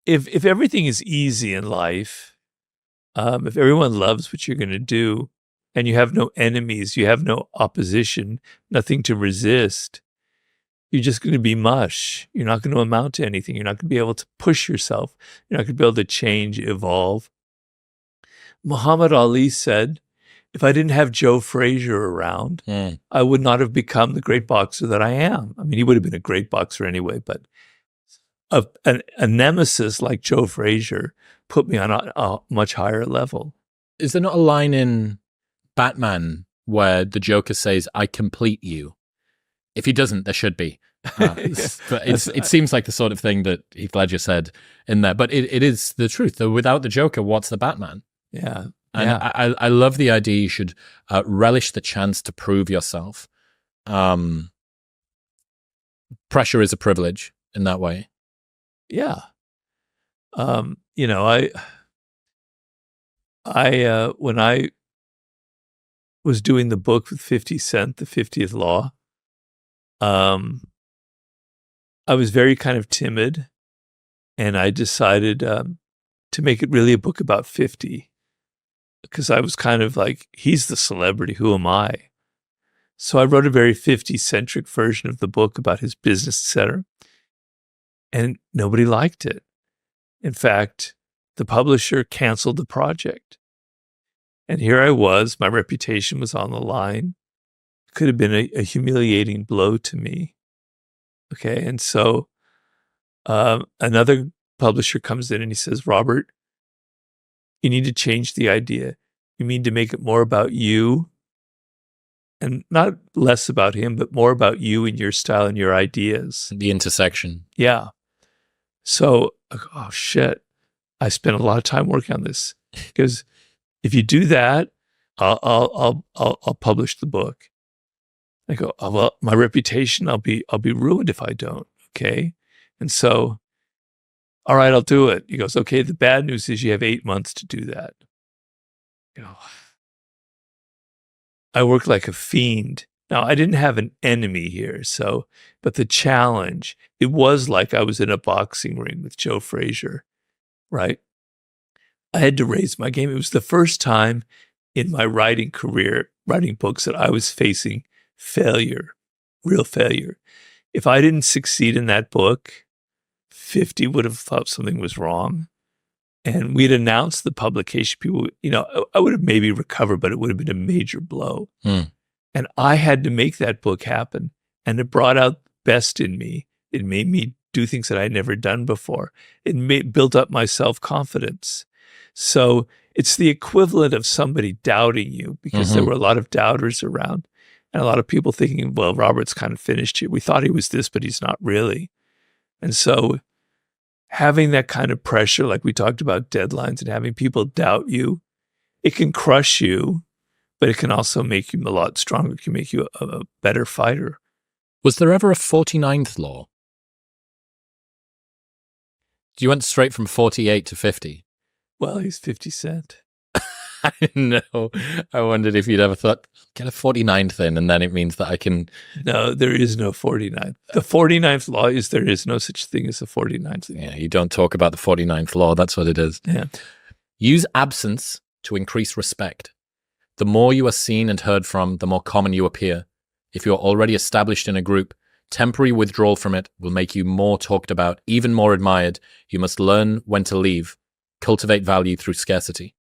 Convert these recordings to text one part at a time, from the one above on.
if everything is easy in life, if everyone loves what you're going to do, and you have no enemies, you have no opposition, nothing to resist, you're just going to be mush. You're not going to amount to anything. You're not going to be able to push yourself. You're not going to be able to change, evolve. Muhammad Ali said, if I didn't have Joe Frazier around, I would not have become the great boxer that I am. I mean, he would have been a great boxer anyway, but a nemesis like Joe Frazier put me on a much higher level. Is there not a line in Batman where the Joker says, I complete you? If he doesn't, there should be. But it seems like the sort of thing that Heath Ledger said in there. But it is the truth. Though without the Joker, what's the Batman? Yeah. And I love the idea you should relish the chance to prove yourself. Pressure is a privilege in that way. Yeah. You know, when I was doing the book with 50 Cent, The 50th Law, I was very kind of timid, and I decided to make it really a book about 50, because I was kind of like, he's the celebrity, who am I? So I wrote a very 50-centric version of the book about his business, etc., and nobody liked it. In fact, the publisher canceled the project. And here I was, my reputation was on the line. It could have been a humiliating blow to me. Okay, and so another publisher comes in and he says, Robert, you need to change the idea. You need to make it more about you, and not less about him, but more about you and your style and your ideas. The intersection. Yeah. So, oh shit, I spent a lot of time working on this, because if you do that, I'll publish the book. I go, oh, well, my reputation, I'll be ruined if I don't. Okay. And so, all right, I'll do it. He goes, okay, the bad news is you have 8 months to do that. You know, I worked like a fiend. Now, I didn't have an enemy here, but the challenge, it was like I was in a boxing ring with Joe Frazier, right? I had to raise my game. It was the first time in my writing career, writing books, that I was facing failure, real failure. If I didn't succeed in that book, 50 would have thought something was wrong. And we'd announced the publication. People, you know, I would have maybe recovered, but it would have been a major blow. And I had to make that book happen. And it brought out the best in me. It made me do things that I had never done before. It built up my self-confidence. So it's the equivalent of somebody doubting you, because there were a lot of doubters around, and a lot of people thinking, well, Robert's kind of finished here. We thought he was this, but he's not really. And so having that kind of pressure, like we talked about deadlines, and having people doubt you, it can crush you, but it can also make you a lot stronger. It can make you a better fighter. Was there ever a 49th law? You went straight from 48 to 50. Well, he's 50 Cent. I know. I wondered if you'd ever thought, get a 49th in, and then it means that I can... No, there is no 49th. The 49th law is there is no such thing as a 49th law. Yeah, you don't talk about the 49th law. That's what it is. Yeah. Use absence to increase respect. The more you are seen and heard from, the more common you appear. If you're already established in a group, temporary withdrawal from it will make you more talked about, even more admired. You must learn when to leave. Cultivate value through scarcity.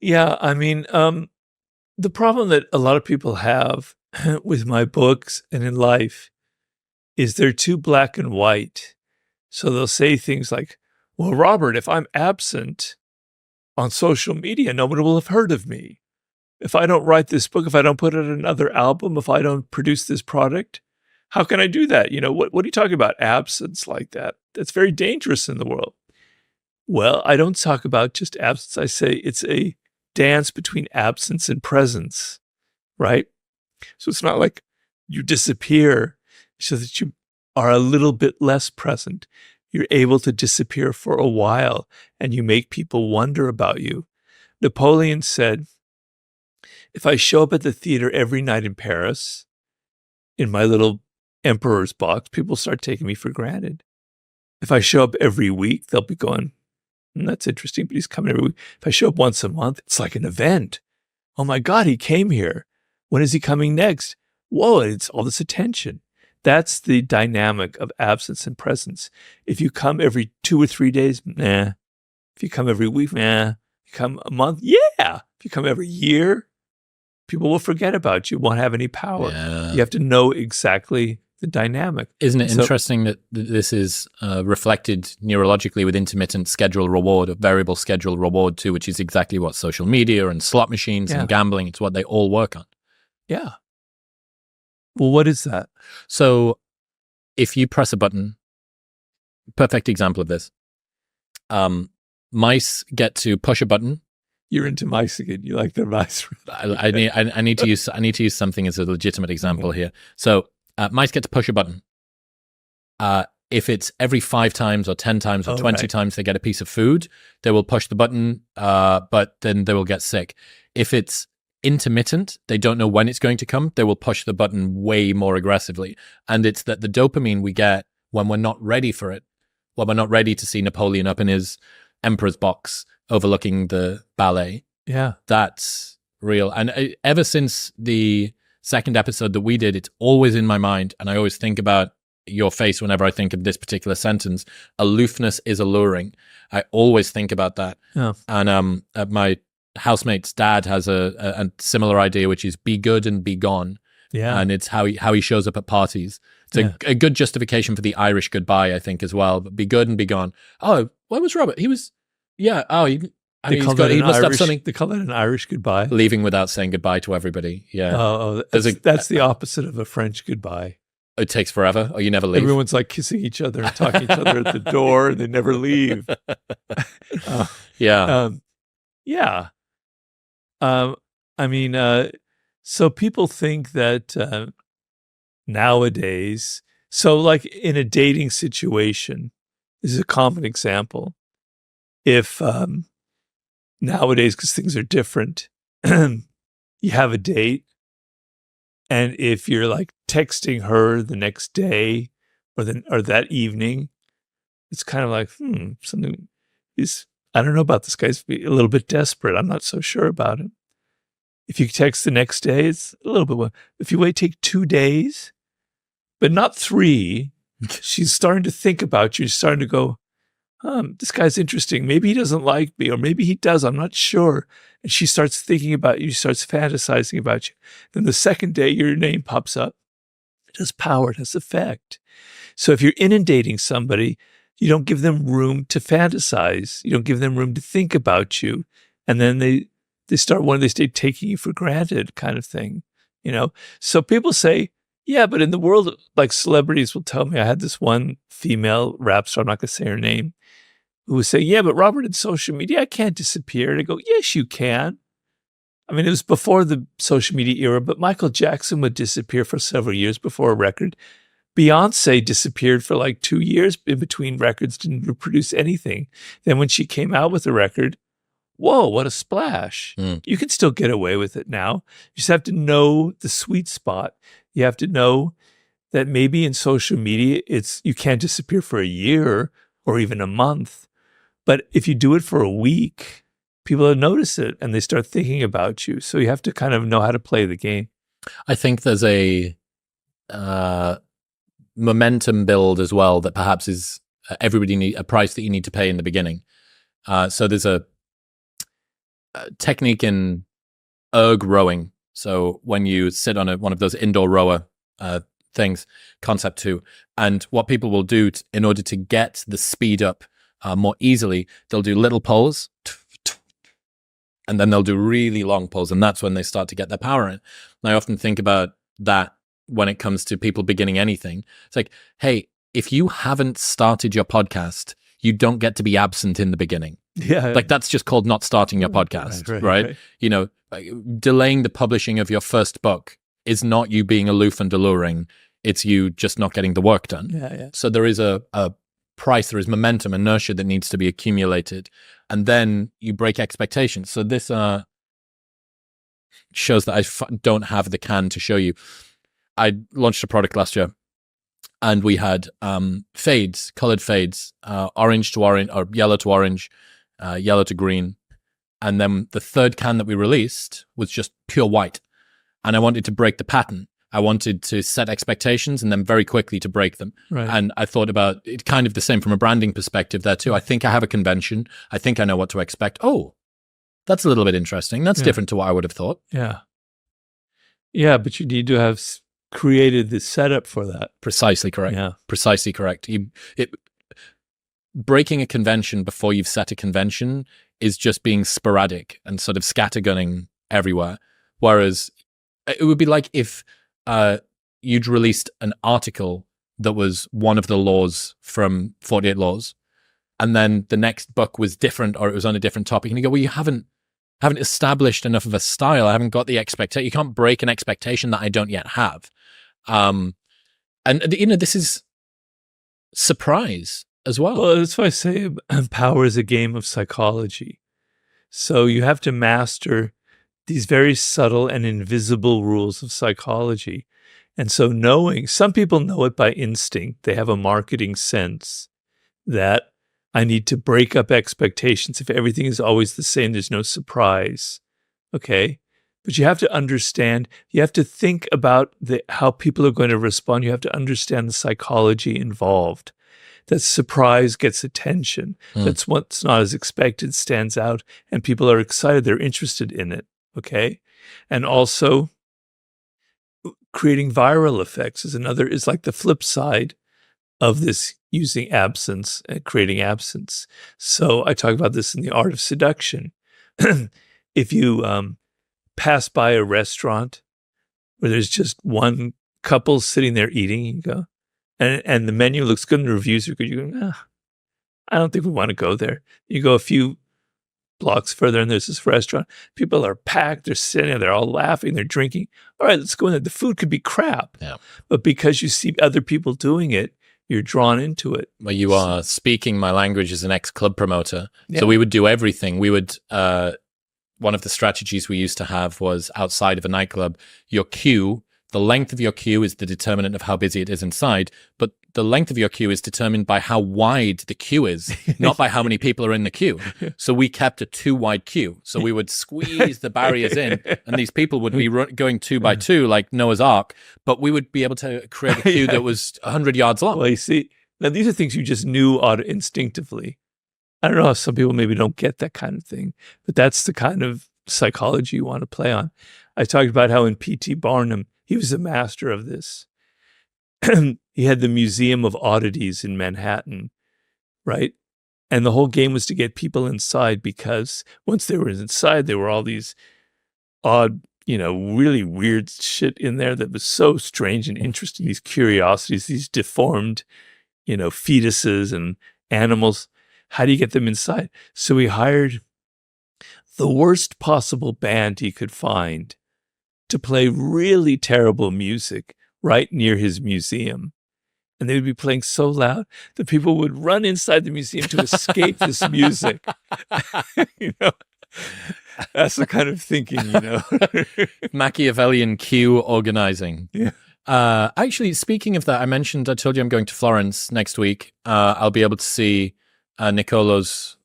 Yeah, I mean, the problem that a lot of people have with my books and in life is they're too black and white. So they'll say things like, well, Robert, if I'm absent on social media, nobody will have heard of me. If I don't write this book, if I don't put out another album, if I don't produce this product, how can I do that? You know, what are you talking about? Absence like that? That's very dangerous in the world. Well, I don't talk about just absence. I say it's a dance between absence and presence, right? So it's not like you disappear so that you are a little bit less present. You're able to disappear for a while, and you make people wonder about you. Napoleon said, if I show up at the theater every night in Paris, in my little emperor's box, people start taking me for granted. If I show up every week, they'll be going, that's interesting, but he's coming every week. If I show up once a month, it's like an event. Oh my God, he came here. When is he coming next? Whoa, it's all this attention. That's the dynamic of absence and presence. If you come every 2 or 3 days, nah. If you come every week, nah. If you come a month, yeah. If you come every year, people will forget about you, won't have any power. Yeah. You have to know exactly the dynamic. Isn't it interesting that this is reflected neurologically with intermittent schedule reward, or variable schedule reward too, which is exactly what social media and slot machines and gambling, it's what they all work on. Yeah. Well, what is that? So if you press a button, perfect example of this, mice get to push a button. You're into mice again. You like the mice. I need to use something as a legitimate example here. So mice get to push a button. If it's every 5 times or 10 times or 20 times they get a piece of food, they will push the button, but then they will get sick. If it's intermittent, they don't know when it's going to come, they will push the button way more aggressively. And it's that the dopamine we get when we're not ready for it, when we're not ready to see Napoleon up in his emperor's box overlooking the ballet. Yeah. That's real. And ever since the second episode that we did, it's always in my mind. And I always think about your face whenever I think of this particular sentence. Aloofness is alluring. I always think about that. Yeah. And my housemate's dad has a similar idea, which is be good and be gone. Yeah. And it's how he shows up at parties. It's a good justification for the Irish goodbye, I think, as well. But be good and be gone. Oh, where was Robert? He was, yeah. Oh, he must have something. They call that an Irish goodbye. Leaving without saying goodbye to everybody. Yeah. Oh, that's the opposite of a French goodbye. It takes forever, or you never leave. Everyone's like kissing each other and talking to each other at the door, and they never leave. Yeah. Yeah. I mean, so people think that nowadays, so like in a dating situation, this is a common example. If nowadays, because things are different, you have a date, and if you're like texting her the next day or that evening, it's kind of like, something is, I don't know about this guy's a little bit desperate. I'm not so sure about him. If you text the next day, it's a little bit. If you take 2 days, but not 3, she's starting to think about you. She's starting to go, this guy's interesting. Maybe he doesn't like me, or maybe he does. I'm not sure. And she starts thinking about you. She starts fantasizing about you. Then the second day, your name pops up. It has power. It has effect. So if you're inundating somebody, you don't give them room to fantasize. You don't give them room to think about you. And then they start taking you for granted, kind of thing, So people say, yeah, but in the world, like celebrities will tell me, I had this one female rap star, I'm not going to say her name, who was saying, yeah, but Robert, in social media, I can't disappear. And I go, yes, you can. I mean, it was before the social media era, but Michael Jackson would disappear for several years before a record. Beyonce disappeared for like 2 years in between records, didn't produce anything. Then when she came out with a record, whoa, what a splash. You can still get away with it now. You just have to know the sweet spot. You have to know that maybe in social media, you can't disappear for a year or even a month. But if you do it for a week, people will notice it and they start thinking about you. So you have to kind of know how to play the game. I think there's a momentum build as well that perhaps is a price that you need to pay in the beginning. So there's a technique in erg rowing. So when you sit on one of those indoor rower things, concept 2, and what people will do in order to get the speed up more easily, they'll do little pulls, and then they'll do really long pulls, and that's when they start to get their power in. And I often think about that when it comes to people beginning anything. It's like, hey, if you haven't started your podcast, you don't get to be absent in the beginning. Yeah. Like that's just called not starting your podcast, right? Delaying the publishing of your first book is not you being aloof and alluring. It's you just not getting the work done. Yeah. So there is a price, there is momentum, inertia that needs to be accumulated. And then you break expectations. So this shows that I don't have the can to show you. I launched a product last year and we had fades, colored fades, orange to orange, or yellow to orange, yellow to green. And then the third can that we released was just pure white. And I wanted to break the pattern. I wanted to set expectations and then very quickly to break them. Right. And I thought about it kind of the same from a branding perspective there too. I think I have a convention. I think I know what to expect. Oh, that's a little bit interesting. That's different to what I would have thought. Yeah. Yeah, but you need to have created the setup for that. Precisely correct. Yeah. Precisely correct. Breaking a convention before you've set a convention is just being sporadic and sort of scattergunning everywhere. Whereas it would be like if you'd released an article that was one of the laws from 48 Laws, and then the next book was different or it was on a different topic, and you go, well, you haven't established enough of a style. I haven't got the expectation. You can't break an expectation that I don't yet have. And this is surprise as well. Well, that's why I say power is a game of psychology. So you have to master these very subtle and invisible rules of psychology. And so some people know it by instinct. They have a marketing sense that I need to break up expectations. If everything is always the same, there's no surprise. Okay? But you have to understand, you have to think about how people are going to respond. You have to understand the psychology involved. That surprise gets attention. That's what's not as expected stands out, and people are excited. They're interested in it. Okay? And also, creating viral effects is like the flip side of this, using absence and creating absence. So I talk about this in The Art of Seduction. If you pass by a restaurant where there's just one couple sitting there eating, you go, and the menu looks good and the reviews are good, you go, I don't think we want to go there. You go a few blocks further and there's this restaurant. People are packed, they're sitting there, they're all laughing, they're drinking. All right, let's go in there. The food could be crap. Yeah. But because you see other people doing it, you're drawn into it. Well, you are speaking my language as an ex-club promoter. Yeah. So we would do everything. We would, one of the strategies we used to have was outside of a nightclub, your queue, the length of your queue is the determinant of how busy it is inside, but the length of your queue is determined by how wide the queue is, not by how many people are in the queue. So we kept a too wide queue. So we would squeeze the barriers in, and these people would be going 2 by 2 like Noah's Ark, but we would be able to create a queue that was 100 yards long. Well, you see, now these are things you just knew instinctively. I don't know how some people maybe don't get that kind of thing, but that's the kind of psychology you want to play on. I talked about how in P.T. Barnum, he was a master of this. He had the Museum of Oddities in Manhattan, right? And the whole game was to get people inside, because once they were inside, there were all these odd, really weird shit in there that was so strange and interesting, these curiosities, these deformed, fetuses and animals. How do you get them inside? So he hired the worst possible band he could find to play really terrible music right near his museum. And they would be playing so loud that people would run inside the museum to escape this music. That's the kind of thinking, Machiavellian queue organizing. Yeah. Actually, speaking of that, I told you I'm going to Florence next week. I'll be able to see Niccolo's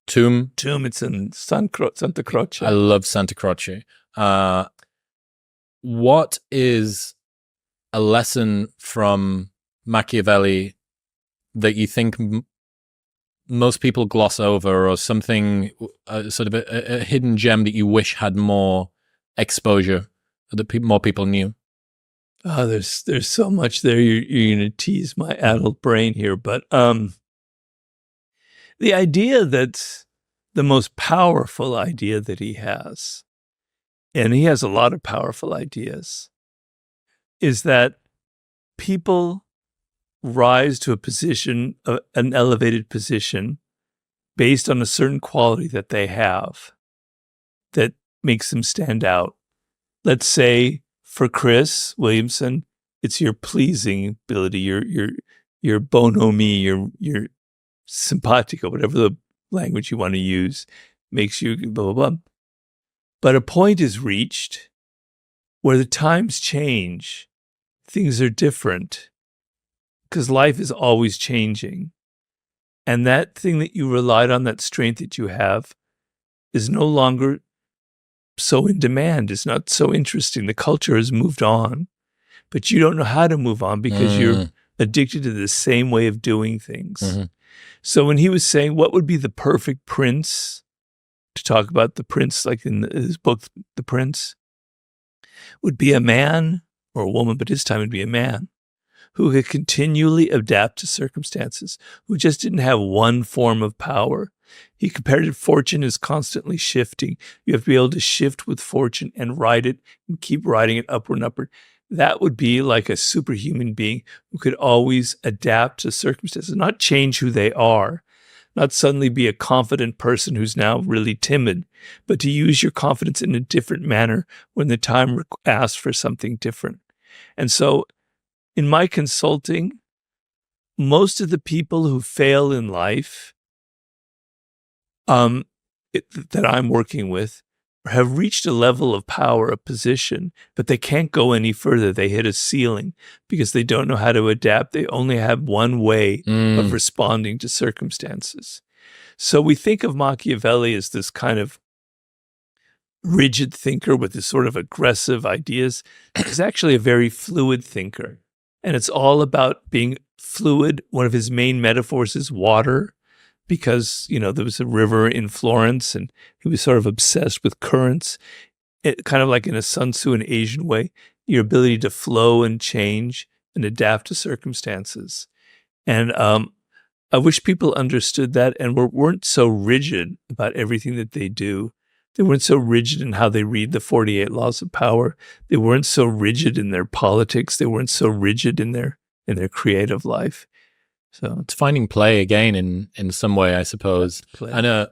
tomb. It's in Santa Croce. I love Santa Croce. What is a lesson from Machiavelli that you think most people gloss over, or something, sort of a hidden gem that you wish had more exposure, that more people knew? Oh, there's so much there. You're going to tease my adult brain here, but the idea that the most powerful idea that he has, and he has a lot of powerful ideas, is that people rise to a position, an elevated position, based on a certain quality that they have that makes them stand out. Let's say for Chris Williamson, it's your pleasing ability, your bonhomie, your simpatico, whatever the language you want to use, makes you blah, blah, blah. But a point is reached where the times change, things are different, because life is always changing. And that thing that you relied on, that strength that you have, is no longer so in demand. It's not so interesting. The culture has moved on, but you don't know how to move on because you're addicted to the same way of doing things. Mm-hmm. So when he was saying what would be the perfect prince, to talk about the prince, like in his book, The Prince, would be a man or a woman, but this time it'd be a man who could continually adapt to circumstances, who just didn't have one form of power. He compared it, fortune is constantly shifting. You have to be able to shift with fortune and ride it and keep riding it upward and upward. That would be like a superhuman being who could always adapt to circumstances, not change who they are, not suddenly be a confident person who's now really timid, but to use your confidence in a different manner when the time asks for something different. And so in my consulting, most of the people who fail in life that I'm working with have reached a level of power, a position, but they can't go any further. They hit a ceiling because they don't know how to adapt. They only have one way of responding to circumstances. So we think of Machiavelli as this kind of rigid thinker with this sort of aggressive ideas. He's actually a very fluid thinker. And it's all about being fluid. One of his main metaphors is water, because, there was a river in Florence and he was sort of obsessed with currents, kind of like in a Sun Tzu, an Asian way, your ability to flow and change and adapt to circumstances. And I wish people understood that and weren't so rigid about everything that they do. They weren't so rigid in how they read the 48 laws of power. They weren't so rigid in their politics. They weren't so rigid in their creative life. So it's finding play again in some way, I suppose. Play. And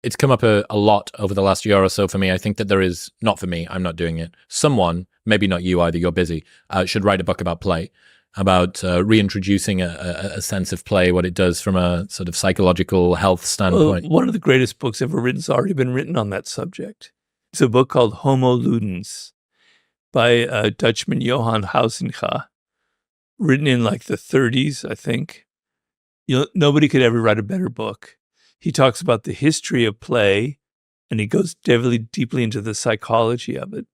it's come up a lot over the last year or so for me. I think that there is, not for me, I'm not doing it. Someone, maybe not you either, you're busy, should write a book about play, about reintroducing a sense of play, what it does from a sort of psychological health standpoint. Well, one of the greatest books ever written has already been written on that subject. It's a book called Homo Ludens by Dutchman Johann Huizinga, written in like the 30s, I think. Nobody could ever write a better book. He talks about the history of play, and he goes deeply into the psychology of it.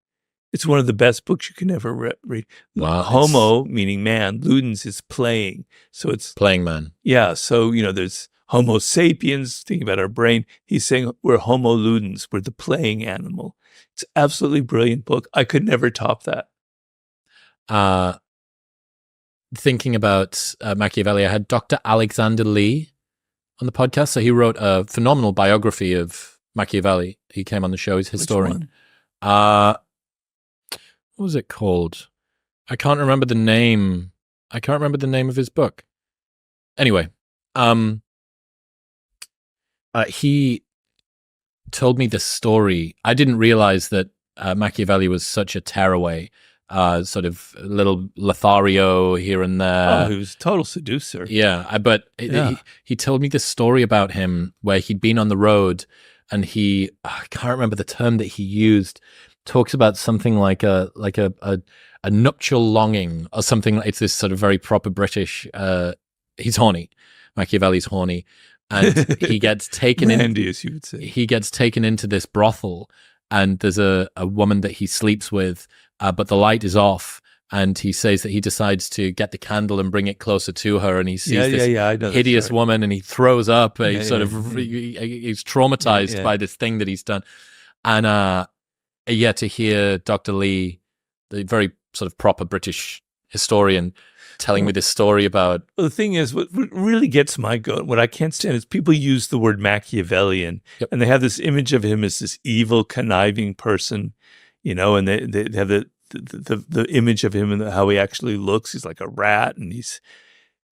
It's one of the best books you can ever read. Wow, Homo, meaning man, ludens is playing. So it's playing man. Yeah. So, there's Homo sapiens, thinking about our brain. He's saying we're Homo ludens, we're the playing animal. It's an absolutely brilliant book. I could never top that. Thinking about Machiavelli, I had Dr. Alexander Lee on the podcast. So he wrote a phenomenal biography of Machiavelli. He came on the show. He's a historian. What was it called? I can't remember the name. I can't remember the name of his book. Anyway, he told me this story. I didn't realize that Machiavelli was such a tearaway. Sort of little Lothario here and there. Oh, he was a total seducer. Yeah, but he told me this story about him where he'd been on the road and I can't remember the term that he used, talks about something like a nuptial longing or something. It's this sort of very proper British, he's horny. Machiavelli's horny. And he gets taken Randy, as you would say. He gets taken into this brothel and there's a woman that he sleeps with, but the light is off, and he says that he decides to get the candle and bring it closer to her, and he sees this hideous woman, and he throws up. He's traumatized by this thing that he's done. And to hear Dr. Lee, the very sort of proper British historian, telling me this story about... Well, the thing is, what really gets my goat, what I can't stand is people use the word Machiavellian, and they have this image of him as this evil, conniving person, and they have the image of him and how he actually looks. He's like a rat, and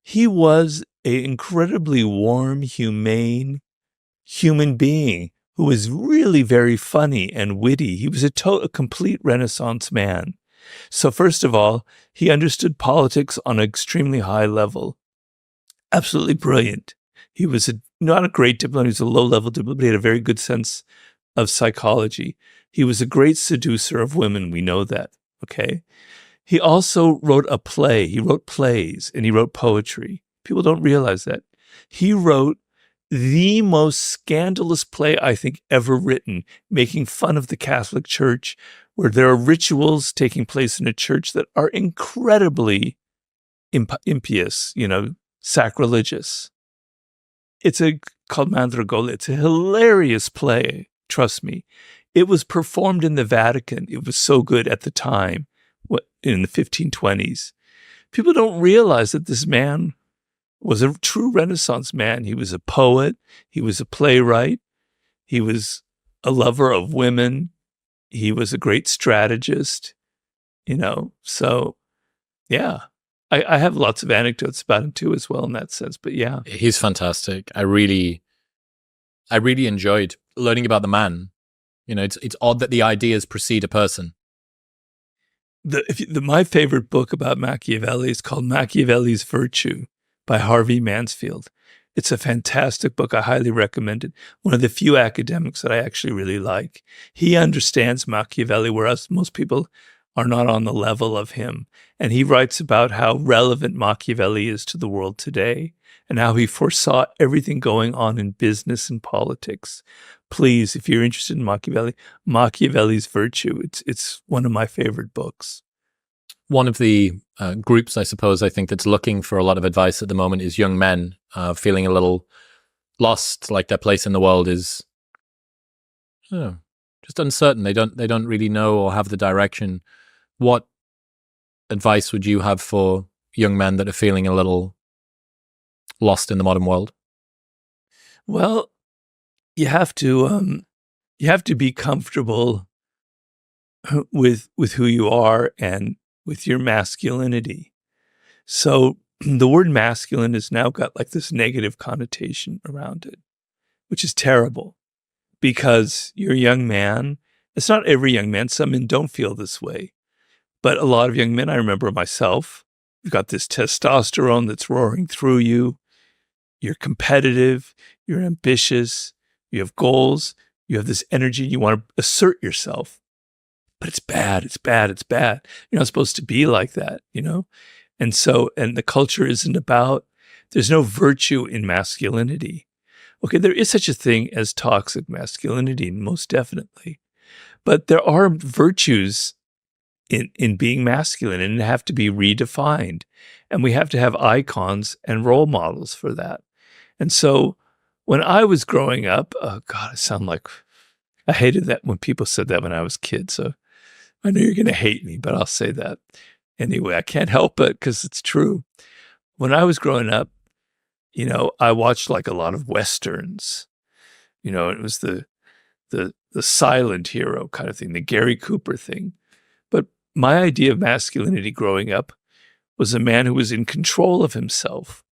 he was an incredibly warm, humane human being who was really very funny and witty. He was a complete Renaissance man. So first of all, he understood politics on an extremely high level. Absolutely brilliant. He was not a great diplomat, he was a low-level diplomat, but he had a very good sense of psychology. He was a great seducer of women, we know that, okay? He also wrote a play. He wrote plays and he wrote poetry. People don't realize that. He wrote the most scandalous play I think ever written, making fun of the Catholic Church, where there are rituals taking place in a church that are incredibly impious, sacrilegious. It's called Mandragola. It's a hilarious play. Trust me. It was performed in the Vatican. It was so good at the time, in the 1520s. People don't realize that this man was a true Renaissance man. He was a poet. He was a playwright. He was a lover of women. He was a great strategist, So, yeah, I have lots of anecdotes about him too, as well, in that sense. But yeah, he's fantastic. I really enjoyed learning about the man. It's odd that the ideas precede a person. My favorite book about Machiavelli is called Machiavelli's Virtue by Harvey Mansfield. It's a fantastic book. I highly recommend it. One of the few academics that I actually really like. He understands Machiavelli, whereas most people are not on the level of him. And he writes about how relevant Machiavelli is to the world today and how he foresaw everything going on in business and politics. Please, if you're interested in Machiavelli, Machiavelli's Virtue, it's one of my favorite books. One of the groups, I suppose, I think that's looking for a lot of advice at the moment is young men feeling a little lost, like their place in the world is just uncertain. They don't really know or have the direction. What advice would you have for young men that are feeling a little lost in the modern world? Well, you have to be comfortable with who you are and with your masculinity. So the word masculine has now got like this negative connotation around it, which is terrible because you're a young man. It's not every young man. Some men don't feel this way. But a lot of young men, I remember myself, you've got this testosterone that's roaring through you. You're competitive. You're ambitious. You have goals. You have this energy. You want to assert yourself. But it's bad. It's bad. It's bad. You're not supposed to be like that, And the culture isn't about, there's no virtue in masculinity. Okay, there is such a thing as toxic masculinity, most definitely. But there are virtues in being masculine, and have to be redefined. And we have to have icons and role models for that. And so when I was growing up, oh God, I hated that when people said that when I was a kid. So I know you're going to hate me, but I'll say that anyway. I can't help it because it's true. When I was growing up, I watched like a lot of Westerns. It was the silent hero kind of thing, the Gary Cooper thing. But my idea of masculinity growing up was a man who was in control of himself,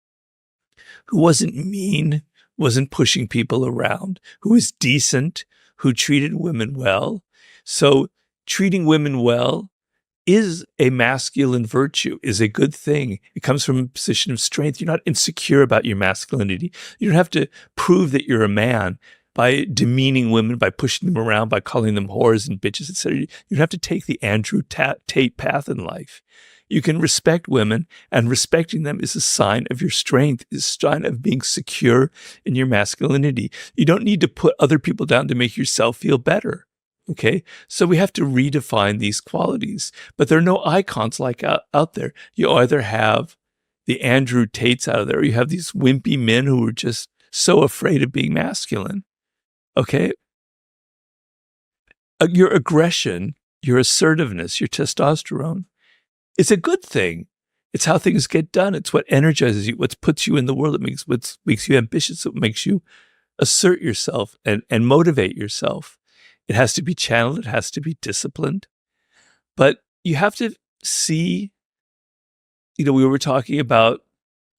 who wasn't mean, wasn't pushing people around, who was decent, who treated women well. So treating women well is a masculine virtue, is a good thing. It comes from a position of strength. You're not insecure about your masculinity. You don't have to prove that you're a man by demeaning women, by pushing them around, by calling them whores and bitches, etc. You don't have to take the Andrew Tate path in life. You can respect women, and respecting them is a sign of your strength, is a sign of being secure in your masculinity. You don't need to put other people down to make yourself feel better. Okay, so we have to redefine these qualities, but there are no icons like out there. You either have the Andrew Tates out of there, or you have these wimpy men who are just so afraid of being masculine. Okay, your aggression, your assertiveness, your testosterone, it's a good thing. It's how things get done. It's what energizes you, what puts you in the world. What makes you ambitious. What makes you assert yourself and motivate yourself. It has to be channeled. It has to be disciplined. But you have to see, we were talking about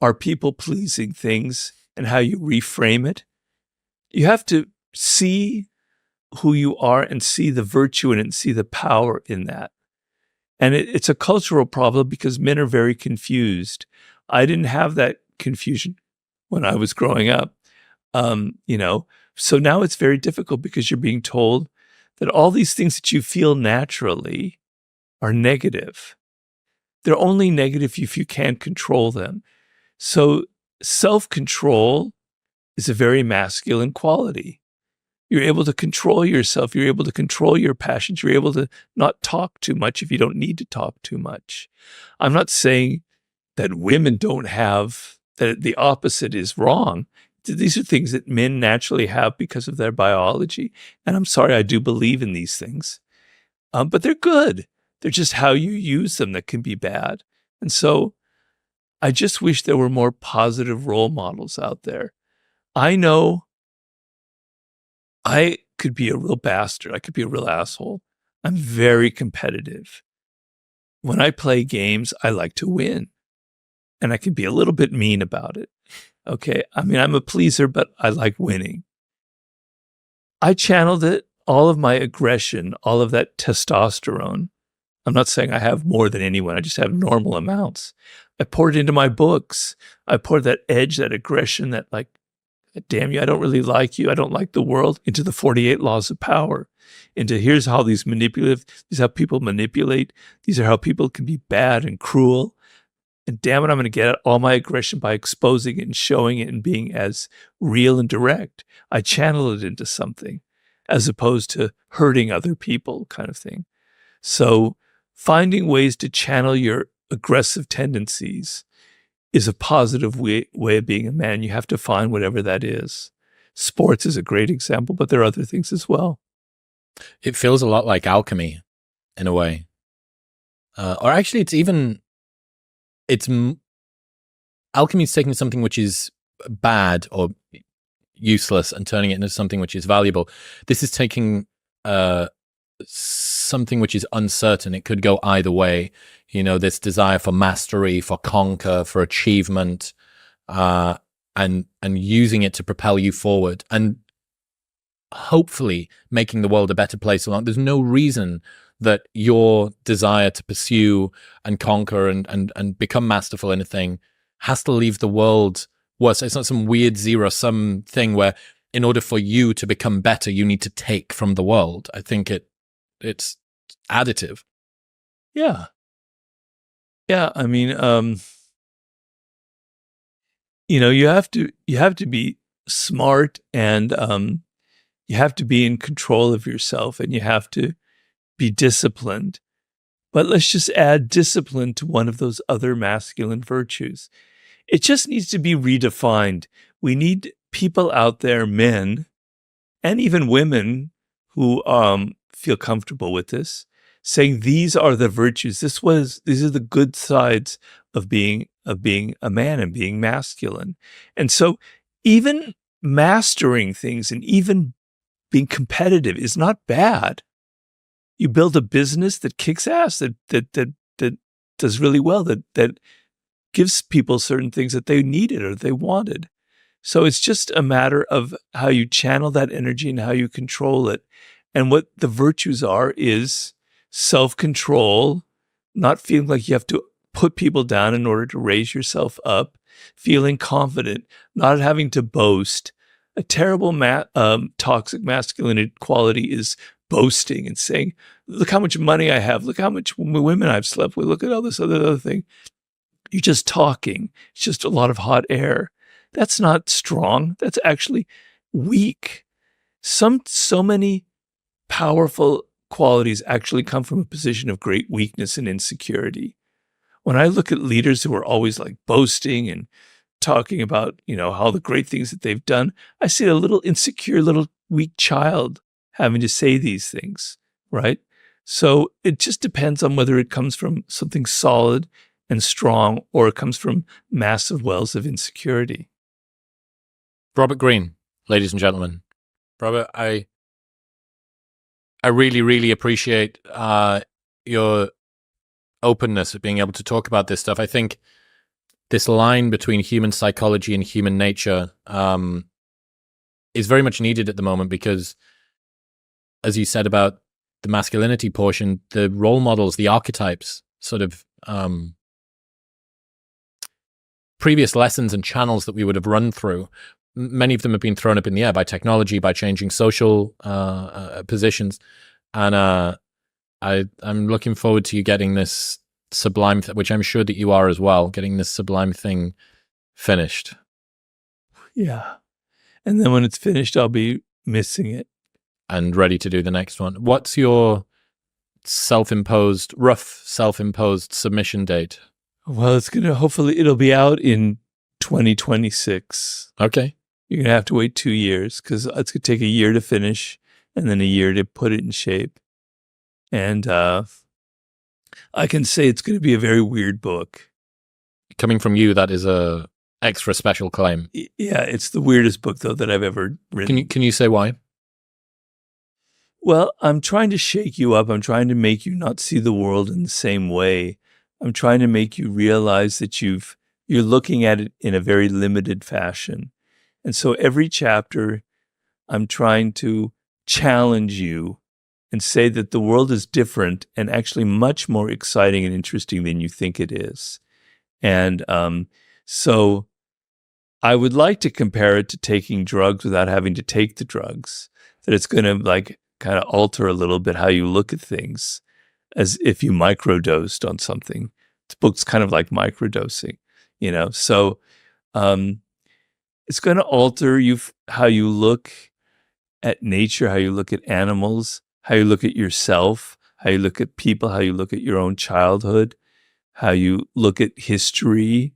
our people-pleasing things and how you reframe it. You have to see who you are and see the virtue in it and see the power in that. And it's a cultural problem because men are very confused. I didn't have that confusion when I was growing up, So now it's very difficult because you're being told that all these things that you feel naturally are negative. they're only negative if you can't control them. So self-control is a very masculine quality. You're able to control yourself. You're able to control your passions. You're able to not talk too much if you don't need to talk too much. I'm not saying that women don't have, that the opposite is wrong. These are things that men naturally have because of their biology. And I'm sorry, I do believe in these things. But they're good. They're just how you use them that can be bad. And so I just wish there were more positive role models out there. I know I could be a real bastard. I could be a real asshole. I'm very competitive. When I play games, I like to win. And I can be a little bit mean about it. Okay. I mean, I'm a pleaser, but I like winning. I channeled it, all of my aggression, all of that testosterone. I'm not saying I have more than anyone. I just have normal amounts. I poured it into my books. I poured that edge, that aggression, that like, damn you, I don't really like you. I don't like the world, into the 48 laws of power, into here's how these is how people manipulate. These are how people can be bad and cruel. And damn it, I'm going to get all my aggression by exposing it and showing it and being as real and direct. I channel it into something as opposed to hurting other people kind of thing. So finding ways to channel your aggressive tendencies is a positive way of being a man. You have to find whatever that is. Sports is a great example, but there are other things as well. It feels a lot like alchemy in a way. Or actually, alchemy is taking something which is bad or useless and turning it into something which is valuable. This is taking something which is uncertain. It could go either way. You know, this desire for mastery, for conquer, for achievement, and using it to propel you forward and hopefully making the world a better place. There's no reason that your desire to pursue and conquer and become masterful in a thing has to leave the world worse. It's not some weird zero-sum thing where in order for you to become better, you need to take from the world. I think it's additive. Yeah. Yeah. I mean, you have to be smart, and you have to be in control of yourself, and you have to be disciplined. But let's just add discipline to one of those other masculine virtues. It just needs to be redefined. We need people out there, men and even women who feel comfortable with this, saying these are the virtues. These are the good sides of being a man and being masculine. And so even mastering things and even being competitive is not bad. You build a business that kicks ass, that does really well, that gives people certain things that they needed or they wanted. So it's just a matter of how you channel that energy and how you control it. And what the virtues are is self-control, not feeling like you have to put people down in order to raise yourself up, feeling confident, not having to boast. A terrible toxic masculinity quality is boasting and saying, look how much money I have, look how much women I've slept with, look at all this other thing. You're just talking. It's just a lot of hot air. That's not strong. That's actually weak. So many powerful qualities actually come from a position of great weakness and insecurity. When I look at leaders who are always like boasting and talking about, all the great things that they've done, I see a little insecure, little weak child having to say these things, right? So it just depends on whether it comes from something solid and strong or it comes from massive wells of insecurity. Robert Greene, ladies and gentlemen. Robert, I really, really appreciate your openness at being able to talk about this stuff. I think this line between human psychology and human nature is very much needed at the moment because, as you said about the masculinity portion, the role models, the archetypes, sort of previous lessons and channels that we would have run through, many of them have been thrown up in the air by technology, by changing social positions. And I'm looking forward to you getting this sublime, which I'm sure that you are as well, getting this sublime thing finished. Yeah. And then when it's finished, I'll be missing it. And ready to do the next one. What's your rough self-imposed submission date? Well, hopefully it'll be out in 2026. Okay. You're going to have to wait 2 years because it's going to take a year to finish and then a year to put it in shape. And I can say it's going to be a very weird book. Coming from you, that is a extra special claim. Yeah, it's the weirdest book, though, that I've ever written. Can you say why? Well, I'm trying to shake you up. I'm trying to make you not see the world in the same way. I'm trying to make you realize that you're looking at it in a very limited fashion. And so every chapter, I'm trying to challenge you and say that the world is different and actually much more exciting and interesting than you think it is. And so I would like to compare it to taking drugs without having to take the drugs, that it's going to kind of alter a little bit how you look at things as if you microdosed on something. This book's kind of like microdosing, So it's going to alter how you look at nature, how you look at animals, how you look at yourself, how you look at people, how you look at your own childhood, how you look at history,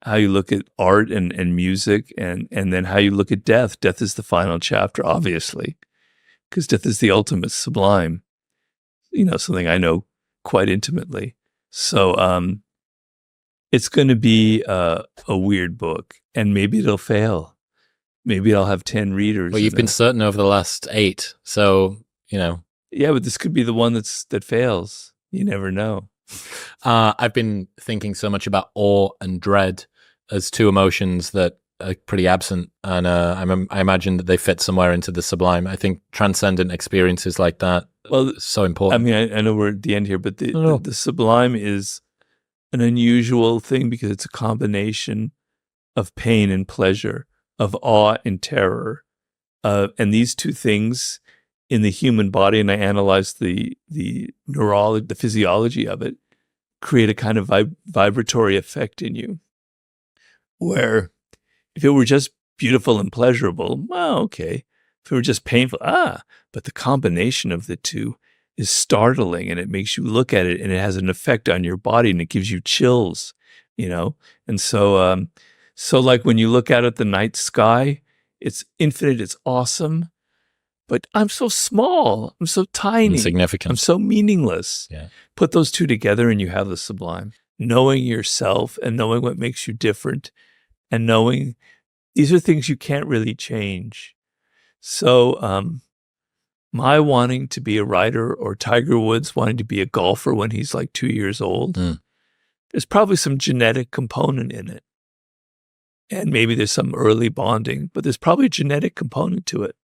how you look at art and music, and then how you look at death. Death is the final chapter, obviously, because death is the ultimate sublime, something I know quite intimately. So it's going to be a weird book, and maybe it'll fail. Maybe I'll have 10 readers. Well, you've been certain over the last 8, so, Yeah, but this could be the one that fails. You never know. I've been thinking so much about awe and dread as 2 emotions that are pretty absent, and I imagine that they fit somewhere into the sublime. I think transcendent experiences like that are so important. I mean, I know we're at the end here, but the sublime is an unusual thing because it's a combination of pain and pleasure, of awe and terror, and these 2 things in the human body, and I analyzed the neurology, the physiology of it, create a kind of vibratory effect in you, where if it were just beautiful and pleasurable, well, okay. If it were just painful, but the combination of the 2 is startling, and it makes you look at it, and it has an effect on your body, and it gives you chills, And so, like when you look out at the night sky, it's infinite, it's awesome, but I'm so small, I'm so tiny, insignificant, I'm so meaningless. Yeah. Put those 2 together, and you have the sublime. Knowing yourself and knowing what makes you different, and knowing these are things you can't really change. So my wanting to be a writer, or Tiger Woods wanting to be a golfer when he's like 2 years old, there's probably some genetic component in it. And maybe there's some early bonding, but there's probably a genetic component to it.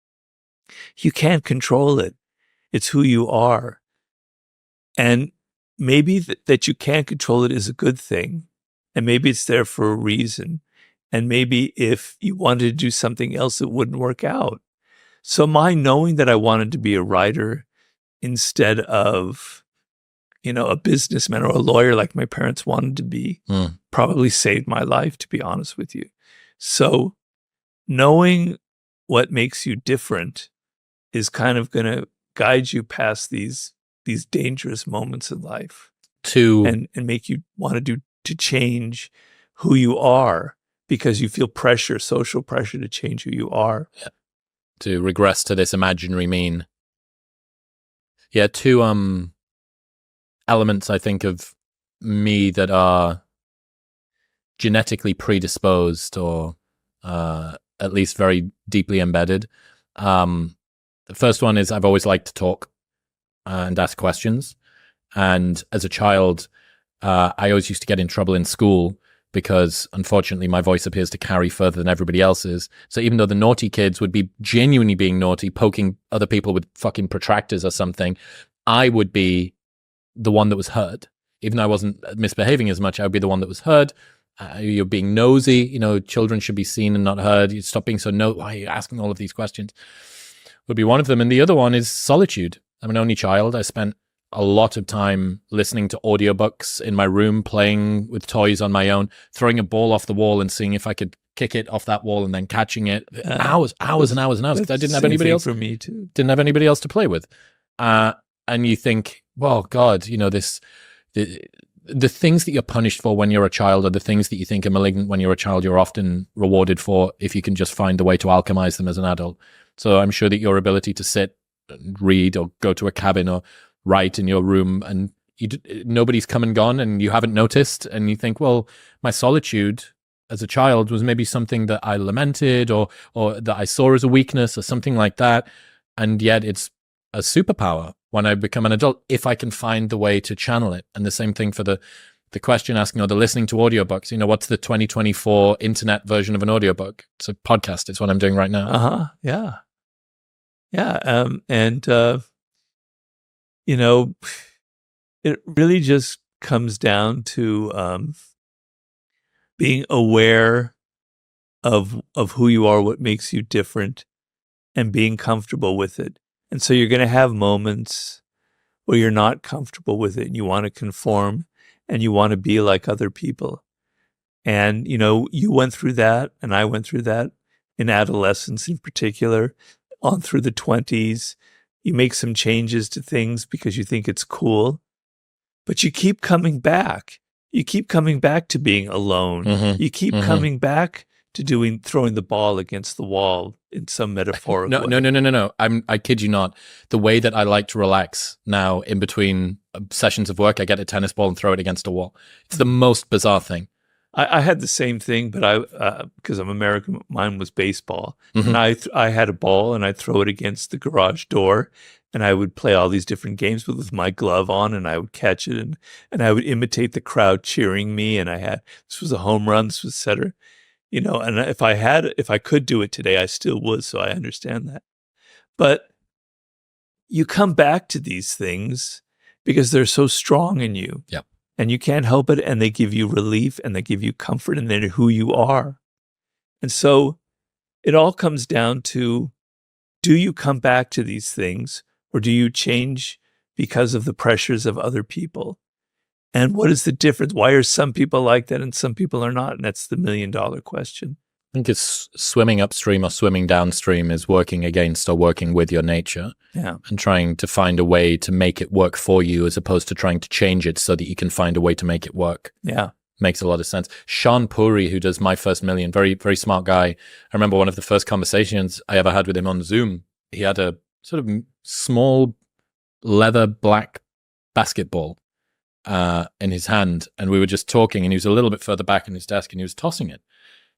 You can't control it. It's who you are. And maybe that you can't control it is a good thing. And maybe it's there for a reason. And maybe if you wanted to do something else, it wouldn't work out. So my knowing that I wanted to be a writer instead of, a businessman or a lawyer like my parents wanted to be, probably saved my life, to be honest with you. So knowing what makes you different is kind of going to guide you past these dangerous moments in life, and make you want to change who you are, because you feel social pressure to change who you are. Yeah. To regress to this imaginary mean. Yeah, 2 elements I think of me that are genetically predisposed, or at least very deeply embedded. The first one is I've always liked to talk and ask questions. And as a child, I always used to get in trouble in school because, unfortunately, my voice appears to carry further than everybody else's. So even though the naughty kids would be genuinely being naughty, poking other people with fucking protractors or something, I would be the one that was heard. Even though I wasn't misbehaving as much, I would be the one that was heard. You're being nosy. Children should be seen and not heard. You stop being so why are you asking all of these questions? Would be one of them. And the other one is solitude. I'm an only child. I spent a lot of time listening to audiobooks in my room, playing with toys on my own, throwing a ball off the wall and seeing if I could kick it off that wall and then catching it. Hours and hours because I didn't have anybody else. For me too. Didn't have anybody else to play with. And you think, well, God, you know, the things that you're punished for when you're a child, or the things that you think are malignant when you're a child, you're often rewarded for if you can just find a way to alchemize them as an adult. So I'm sure that your ability to sit and read or go to a cabin or write in your room and nobody's come and gone and you haven't noticed, and you think, well, my solitude as a child was maybe something that I lamented or that I saw as a weakness or something like that. And yet it's a superpower when I become an adult, if I can find the way to channel it. And the same thing for the question asking or the listening to audiobooks. You know, what's the 2024 internet version of an audiobook? It's a podcast. It's what I'm doing right now. Yeah. Yeah. You know, it really just comes down to being aware of who you are, what makes you different, and being comfortable with it. And so you're going to have moments where you're not comfortable with it and you want to conform and you want to be like other people. And, you know, you went through that and I went through that in adolescence in particular, on through the 20s. You make some changes to things because you think it's cool, but you keep coming back. You keep coming back to being alone. You keep coming back to throwing the ball against the wall in some metaphorical way. No. I kid you not. The way that I like to relax now in between sessions of work, I get a tennis ball and throw it against a wall. It's the most bizarre thing. I had the same thing, but because I'm American, mine was baseball. And I had a ball and I'd throw it against the garage door and I would play all these different games with my glove on and I would catch it and I would imitate the crowd cheering me. And this was a home run, this was et cetera. You know, and if I could do it today, I still would. So I understand that. But you come back to these things because they're so strong in you. Yep. And you can't help it. And they give you relief and they give you comfort and they're who you are. And so it all comes down to, do you come back to these things or do you change because of the pressures of other people? And what is the difference? Why are some people like that and some people are not? And that's the $1 million question. I think it's swimming upstream or swimming downstream is working against or working with your nature. Yeah. And trying to find a way to make it work for you as opposed to trying to change it so that you can find a way to make it work. Yeah. Makes a lot of sense. Sean Puri, who does My First Million, very, very smart guy. I remember one of the first conversations I ever had with him on Zoom. He had a sort of small leather black basketball in his hand, and we were just talking, and he was a little bit further back in his desk, and he was tossing it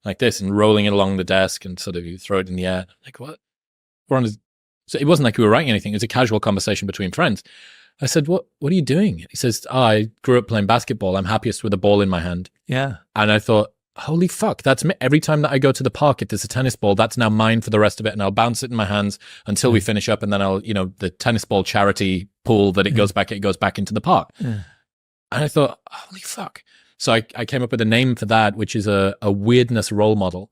like this and rolling it along the desk, and sort of you throw it in the air. Like, what? So it wasn't like we were writing anything. It was a casual conversation between friends. I said, what are you doing? He says, I grew up playing basketball. I'm happiest with a ball in my hand. Yeah. And I thought, holy fuck, that's me. Every time that I go to the park, if there's a tennis ball, that's now mine for the rest of it. And I'll bounce it in my hands until we finish up. And then I'll, the tennis ball charity pool that it goes back into the park. Yeah. And I thought, holy fuck. So I came up with a name for that, which is a weirdness role model.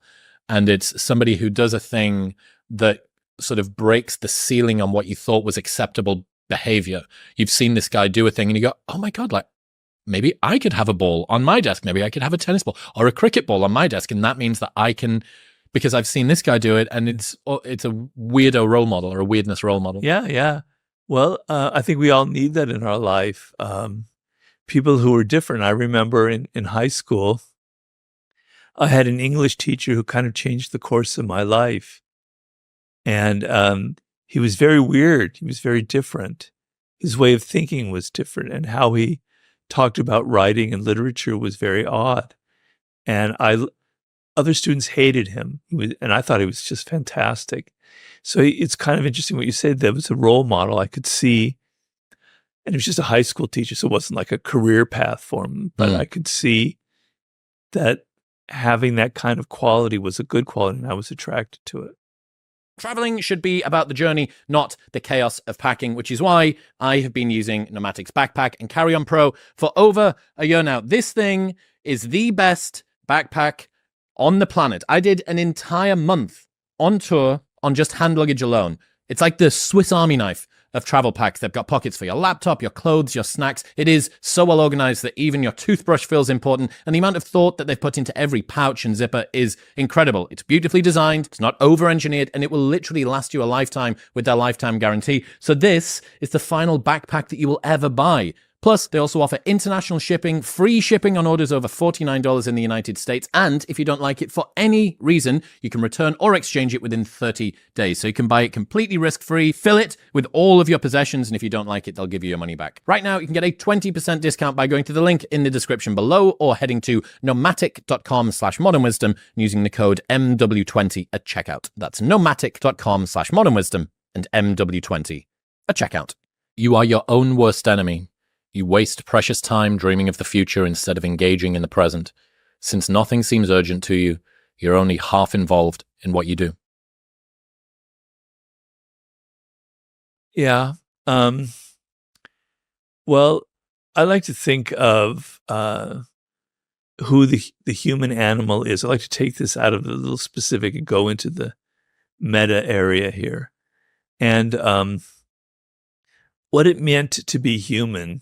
And it's somebody who does a thing that sort of breaks the ceiling on what you thought was acceptable behavior. You've seen this guy do a thing and you go, oh my God, like maybe I could have a ball on my desk. Maybe I could have a tennis ball or a cricket ball on my desk. And that means that I can, because I've seen this guy do it, and it's a weirdo role model or a weirdness role model. Yeah, yeah. Well, I think we all need that in our life. People who are different. I remember in high school, I had an English teacher who kind of changed the course of my life. And he was very weird. He was very different. His way of thinking was different, and how he talked about writing and literature was very odd. And other students hated him, and I thought he was just fantastic. So it's kind of interesting what you said. There was a role model I could see, and he was just a high school teacher, so it wasn't like a career path for him, but I could see that having that kind of quality was a good quality, and I was attracted to it. Traveling should be about the journey, not the chaos of packing, which is why I have been using Nomatic's Backpack and Carry-On Pro for over a year now. This thing is the best backpack on the planet. I did an entire month on tour on just hand luggage alone. It's like the Swiss Army knife of travel packs. They've got pockets for your laptop, your clothes, your snacks. It is so well organized that even your toothbrush feels important, and the amount of thought that they've put into every pouch and zipper is incredible. It's beautifully designed, it's not over-engineered, and it will literally last you a lifetime with their lifetime guarantee. So this is the final backpack that you will ever buy. Plus, they also offer international shipping, free shipping on orders over $49 in the United States, and if you don't like it for any reason, you can return or exchange it within 30 days. So you can buy it completely risk-free, fill it with all of your possessions, and if you don't like it, they'll give you your money back. Right now, you can get a 20% discount by going to the link in the description below or heading to nomatic.com/modernwisdom and using the code MW20 at checkout. That's nomatic.com/modernwisdom and MW20 at checkout. You are your own worst enemy. You waste precious time dreaming of the future instead of engaging in the present. Since nothing seems urgent to you, you're only half involved in what you do. Yeah. Well, I like to think of who the human animal is. I like to take this out of the little specific and go into the meta area here. And what it meant to be human.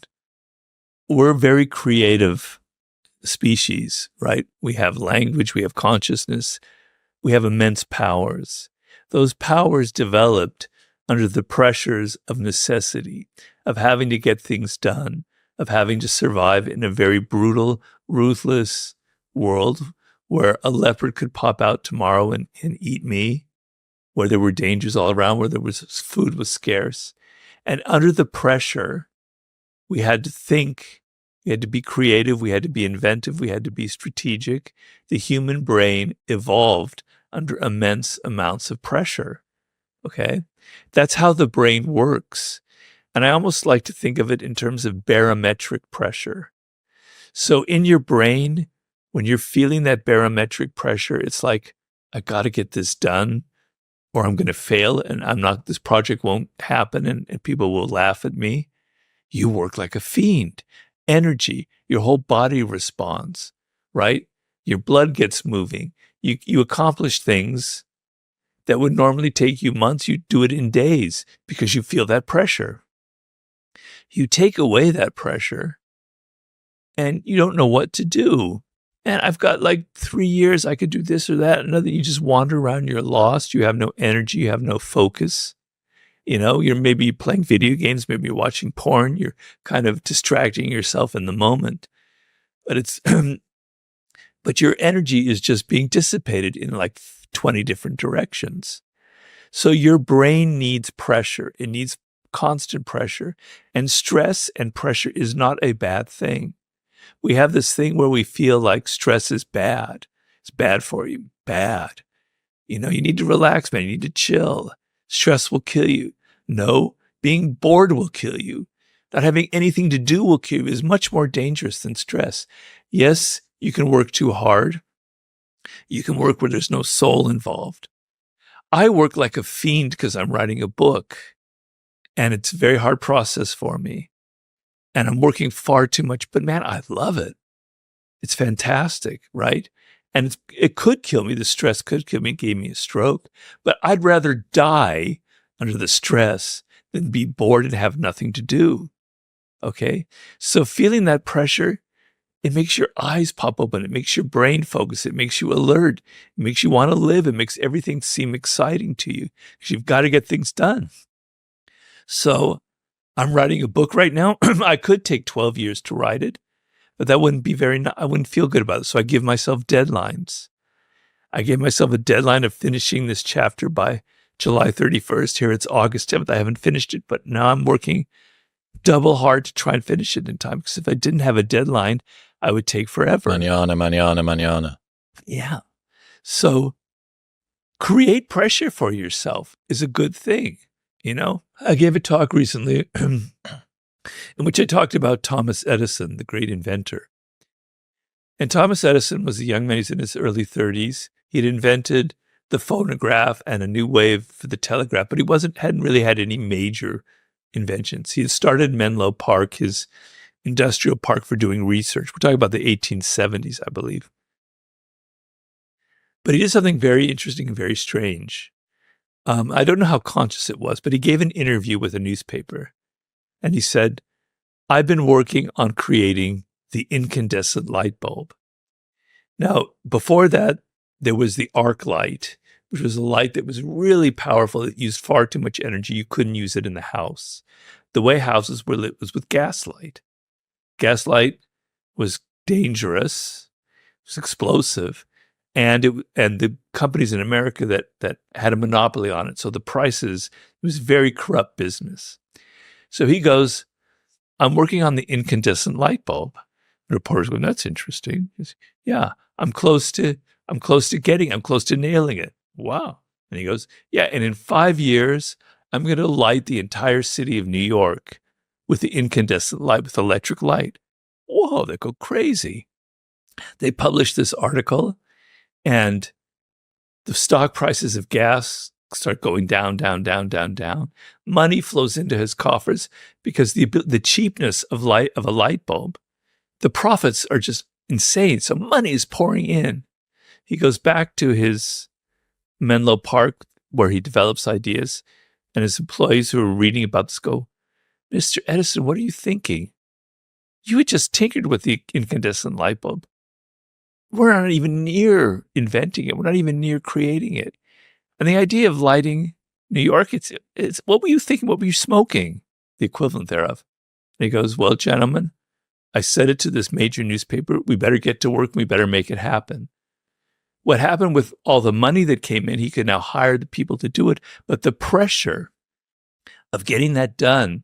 We're a very creative species, right? We have language, we have consciousness, we have immense powers. Those powers developed under the pressures of necessity, of having to get things done, of having to survive in a very brutal, ruthless world where a leopard could pop out tomorrow and eat me, where there were dangers all around, where there was food was scarce. And under the pressure, we had to think, we had to be creative, we had to be inventive, we had to be strategic. The human brain evolved under immense amounts of pressure, okay? That's how the brain works. And I almost like to think of it in terms of barometric pressure. So in your brain, when you're feeling that barometric pressure, it's like, I got to get this done or I'm going to fail and this project won't happen and people will laugh at me. You work like a fiend. Energy, your whole body responds, right? Your blood gets moving. You accomplish things that would normally take you months. You do it in days because you feel that pressure. You take away that pressure and you don't know what to do. And I've got like 3 years, I could do this or that. Another, you just wander around, you're lost. You have no energy, you have no focus. You know, you're maybe playing video games, maybe you're watching porn, you're kind of distracting yourself in the moment. But it's, but your energy is just being dissipated in like 20 different directions. So your brain needs pressure. It needs constant pressure. And stress and pressure is not a bad thing. We have this thing where we feel like stress is bad. It's bad for you. Bad. You know, you need to relax, man. You need to chill. Stress will kill you. No, being bored will kill you. Not having anything to do will kill you is much more dangerous than stress. Yes, you can work too hard. You can work where there's no soul involved. I work like a fiend because I'm writing a book and it's a very hard process for me. And I'm working far too much, but man, I love it. It's fantastic, right? And it could kill me. The stress could kill me, give me a stroke, but I'd rather die under the stress than be bored and have nothing to do. Okay. So feeling that pressure, it makes your eyes pop open. It makes your brain focus. It makes you alert. It makes you want to live. It makes everything seem exciting to you because you've got to get things done. So I'm writing a book right now. I could take 12 years to write it, but that wouldn't be I wouldn't feel good about it. So I give myself deadlines. I gave myself a deadline of finishing this chapter by July 31st. Here it's August 10th. I haven't finished it, but now I'm working double hard to try and finish it in time. Because if I didn't have a deadline, I would take forever. Mañana. Yeah. So create pressure for yourself is a good thing. You know, I gave a talk recently in which I talked about Thomas Edison, the great inventor. And Thomas Edison was a young man. He's in his early 30s. He'd invented the phonograph and a new wave for the telegraph, but he hadn't really had any major inventions. He had started Menlo Park, his industrial park for doing research. We're talking about the 1870s, I believe. But he did something very interesting and very strange. I don't know how conscious it was, but he gave an interview with a newspaper. And he said, I've been working on creating the incandescent light bulb. Now, before that, there was the arc light, which was a light that was really powerful. It used far too much energy. You couldn't use it in the house. The way houses were lit was with gaslight. Gaslight was dangerous. It was explosive. And the companies in America that had a monopoly on it. So the prices, it was very corrupt business. So he goes, I'm working on the incandescent light bulb. The reporter's going, that's interesting. He goes, yeah, I'm close to nailing it. Wow. And he goes, yeah, and in 5 years, I'm going to light the entire city of New York with the incandescent light, with electric light. Whoa, they go crazy. They published this article, and the stock prices of gas start going down, down, down, down, down. Money flows into his coffers because the cheapness of a light bulb, the profits are just insane. So money is pouring in. He goes back to his Menlo Park where he develops ideas, and his employees who are reading about this go, Mr. Edison, what are you thinking? You had just tinkered with the incandescent light bulb. We're not even near inventing it. We're not even near creating it. And the idea of lighting New York, it's what were you thinking? What were you smoking? The equivalent thereof. And he goes, well, gentlemen, I said it to this major newspaper. We better get to work. We better make it happen. What happened with all the money that came in, he could now hire the people to do it. But the pressure of getting that done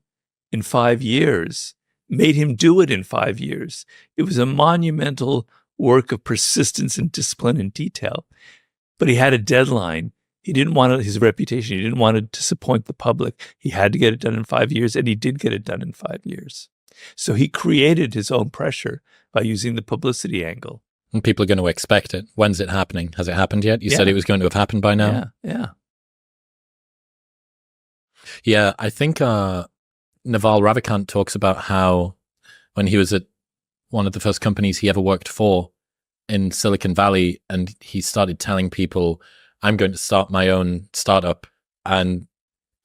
in 5 years made him do it in 5 years. It was a monumental work of persistence and discipline and detail. But he had a deadline. He didn't want his reputation. He didn't want to disappoint the public. He had to get it done in 5 years, and he did get it done in 5 years. So he created his own pressure by using the publicity angle. And people are going to expect it. When's it happening? Has it happened yet? You said it was going to have happened by now? Yeah. Yeah, I think Naval Ravikant talks about how when he was at one of the first companies he ever worked for in Silicon Valley, and he started telling people, I'm going to start my own startup. And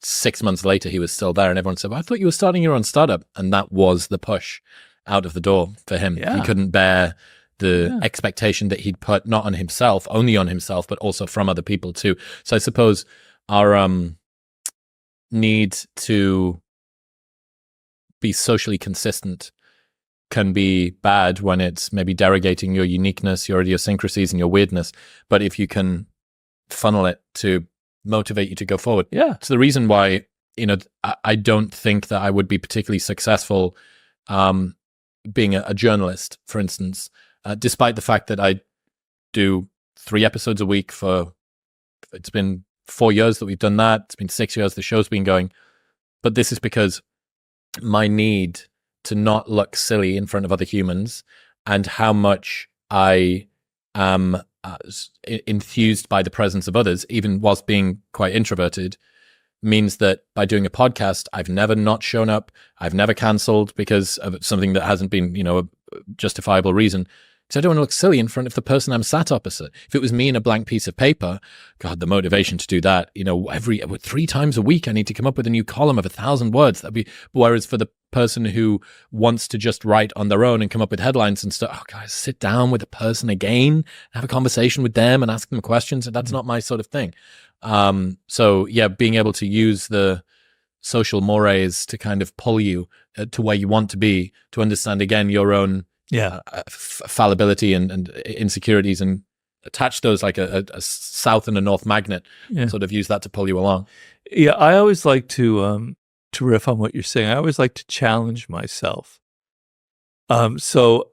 6 months later, he was still there. And everyone said, well, I thought you were starting your own startup. And that was the push out of the door for him. Yeah. He couldn't bear the expectation that he'd put not on himself, only on himself, but also from other people too. So I suppose our need to be socially consistent can be bad when it's maybe derogating your uniqueness, your idiosyncrasies, and your weirdness. But if you can funnel it to motivate you to go forward. Yeah. It's the reason why, I don't think that I would be particularly successful being a journalist, for instance, despite the fact that I do 3 episodes a week it's been 4 years that we've done that. It's been 6 years the show's been going. But this is because my need to not look silly in front of other humans and how much I am enthused by the presence of others, even whilst being quite introverted, means that by doing a podcast, I've never not shown up. I've never cancelled because of something that hasn't been, a justifiable reason. Because I don't want to look silly in front of the person I'm sat opposite. If it was me and a blank piece of paper, God, the motivation to do that, 3 times a week, I need to come up with a new column of 1,000 words. Whereas for the person who wants to just write on their own and come up with headlines and stuff, guys, sit down with a person again, have a conversation with them and ask them questions. And that's not my sort of thing. So yeah, being able to use the social mores to kind of pull you to where you want to be, to understand again your own fallibility and insecurities, and attach those like a south and a north magnet, sort of use that to pull you along. Yeah, I always like to riff on what you're saying. I always like to challenge myself. So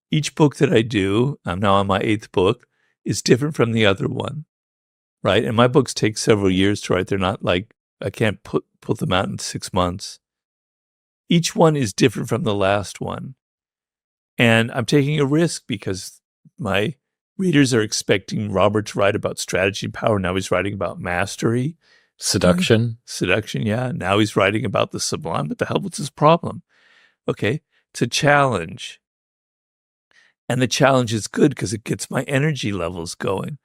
each book that I do, I'm now on my 8th book, is different from the other one, right? And my books take several years to write. They're not like, I can't put them out in 6 months. Each one is different from the last one. And I'm taking a risk because my readers are expecting Robert to write about strategy and power. Now he's writing about mastery. Seduction, yeah. Now he's writing about the sublime. What the hell was his problem? Okay, it's a challenge. And the challenge is good because it gets my energy levels going.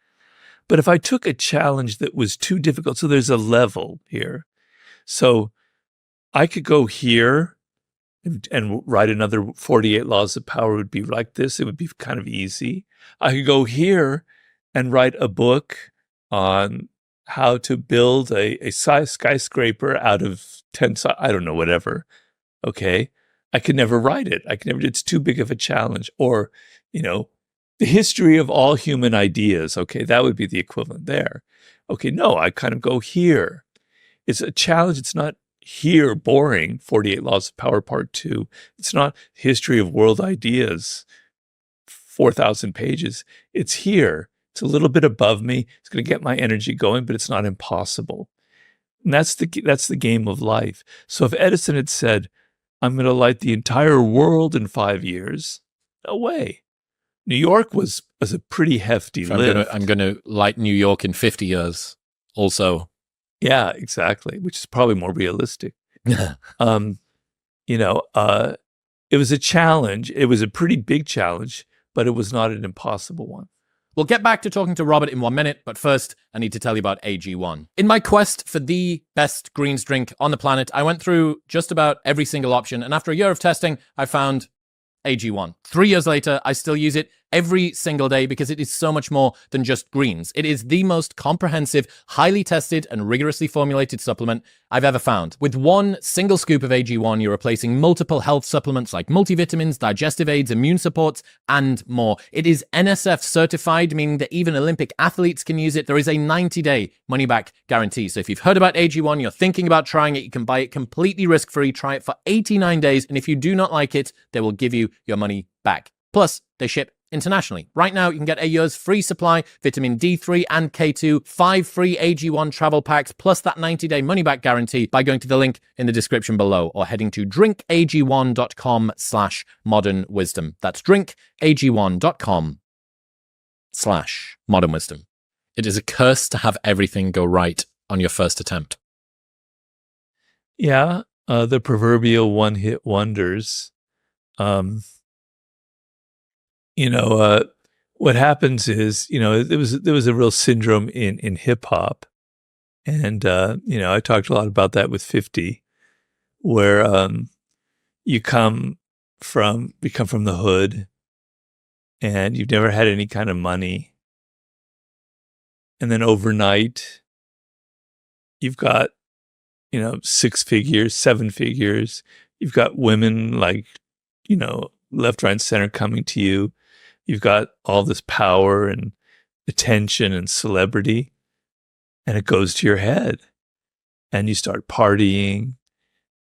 But if I took a challenge that was too difficult, so there's a level here. So I could go here and write another 48 Laws of Power would be like this. It would be kind of easy. I could go here and write a book on how to build a skyscraper out of 10, I don't know, whatever. Okay. I could never write it. It's too big of a challenge. Or, the history of all human ideas. Okay. That would be the equivalent there. Okay. No, I kind of go here. It's a challenge. It's not here boring, 48 Laws of Power Part 2. It's not history of world ideas, 4,000 pages. It's here. It's a little bit above me. It's going to get my energy going, but it's not impossible. And that's the game of life. So if Edison had said, I'm going to light the entire world in 5 years, no way. New York was a pretty hefty lift. I'm going to light New York in 50 years also. Yeah, exactly, which is probably more realistic. It was a challenge. It was a pretty big challenge, but it was not an impossible one. We'll get back to talking to Robert in 1 minute, but first, I need to tell you about AG1. In my quest for the best greens drink on the planet, I went through just about every single option, and after a year of testing, I found AG1. 3 years later, I still use it every single day because it is so much more than just greens. It is the most comprehensive, highly tested, and rigorously formulated supplement I've ever found. With one single scoop of AG1, you're replacing multiple health supplements like multivitamins, digestive aids, immune supports, and more. It is NSF certified, meaning that even Olympic athletes can use it. There is a 90-day money-back guarantee. So if you've heard about AG1, you're thinking about trying it, you can buy it completely risk-free. Try it for 89 days, and if you do not like it, they will give you your money back. Plus, they ship internationally. Right now, you can get a year's free supply, vitamin D3 and K2, 5 free AG1 travel packs, plus that 90-day money-back guarantee by going to the link in the description below or heading to drinkag1.com/modernwisdom. That's drinkag1.com/modernwisdom. It is a curse to have everything go right on your first attempt. Yeah, the proverbial one-hit wonders. What happens is, there was a real syndrome in hip hop. And, I talked a lot about that with 50, where you come from the hood and you've never had any kind of money. And then overnight, you've got, 6 figures, 7 figures. You've got women like, left, right, and center coming to you. You've got all this power and attention and celebrity, and it goes to your head. And you start partying,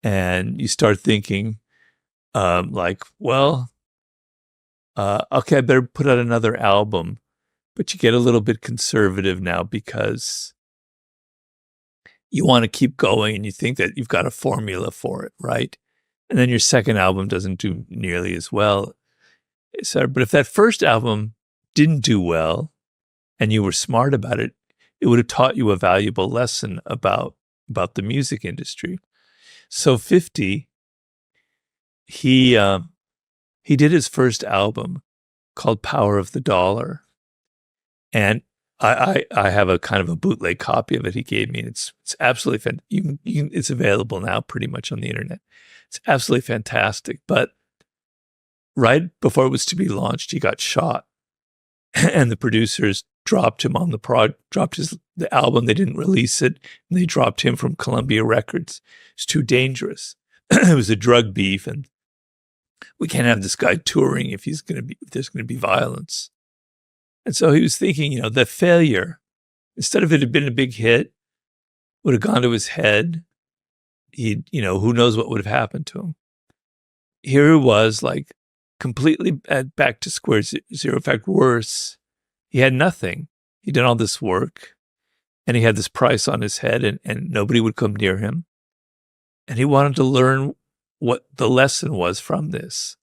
and you start thinking, okay, I better put out another album. But you get a little bit conservative now because you want to keep going, and you think that you've got a formula for it, right? And then your second album doesn't do nearly as well. But if that first album didn't do well and you were smart about it, it would have taught you a valuable lesson about the music industry. So 50, he did his first album called Power of the Dollar. And I have a kind of a bootleg copy of it he gave me. And it's absolutely fantastic. It's available now pretty much on the internet. It's absolutely fantastic. But right before it was to be launched, he got shot, and the producers dropped him on the album. They didn't release it, and they dropped him from Columbia Records. It's too dangerous. It was a drug beef, and we can't have this guy touring if there's going to be violence. And so he was thinking, the failure, instead of it had been a big hit, would have gone to his head. Who knows what would have happened to him. Here he was, like, completely back to square zero. In fact, worse, he had nothing. He did all this work, and he had this price on his head, and nobody would come near him. And he wanted to learn what the lesson was from this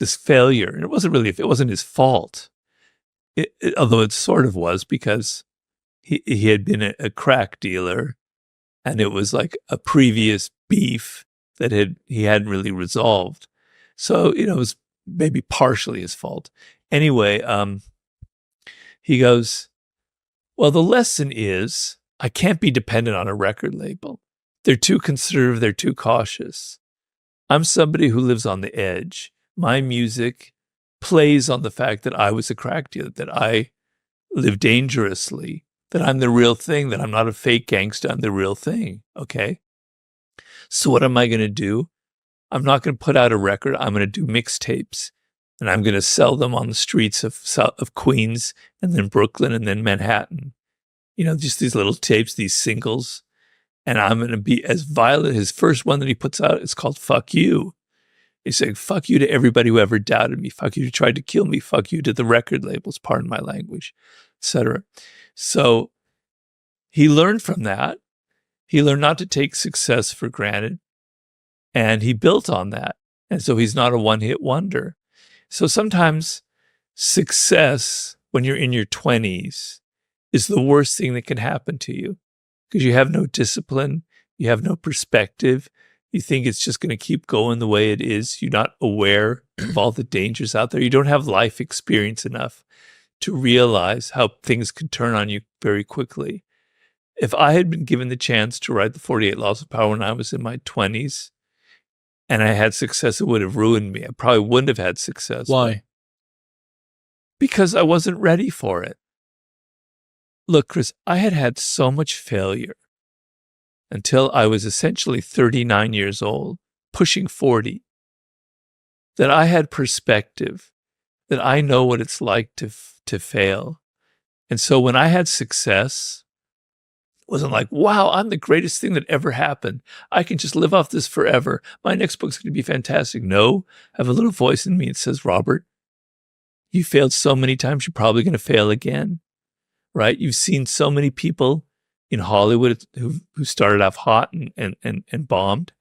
failure. And it wasn't his fault, although it sort of was, because he had been a crack dealer, and it was like a previous beef that he hadn't really resolved. So, it was maybe partially his fault. Anyway, he goes, Well, the lesson is I can't be dependent on a record label. They're too conservative. They're too cautious. I'm somebody who lives on the edge. My music plays on the fact that I was a crack dealer, that I live dangerously, that I'm the real thing, that I'm not a fake gangster. I'm the real thing. Okay. So what am I going to do? I'm not going to put out a record. I'm going to do mixtapes, and I'm going to sell them on the streets of Queens and then Brooklyn and then Manhattan. Just these little tapes, these singles. And I'm going to be as violent. His first one that he puts out is called Fuck You. He's saying, fuck you to everybody who ever doubted me. Fuck you who tried to kill me. Fuck you to the record labels, pardon my language, etc. So he learned from that. He learned not to take success for granted. And he built on that. And so he's not a one-hit wonder. So sometimes success when you're in your 20s is the worst thing that can happen to you, because you have no discipline, you have no perspective, you think it's just going to keep going the way it is, you're not aware of all the dangers out there, you don't have life experience enough to realize how things can turn on you very quickly. If I had been given the chance to write the 48 Laws of Power when I was in my 20s, and I had success, it would have ruined me. I probably wouldn't have had success. Why? Because I wasn't ready for it. Look, Chris, I had so much failure until I was essentially 39 years old, pushing 40, that I had perspective, that I know what it's like to fail. And so when I had success, it wasn't like, wow, I'm the greatest thing that ever happened. I can just live off this forever. My next book's going to be fantastic. No, I have a little voice in me that says, Robert, you failed so many times, you're probably going to fail again. Right? You've seen so many people in Hollywood who started off hot and bombed.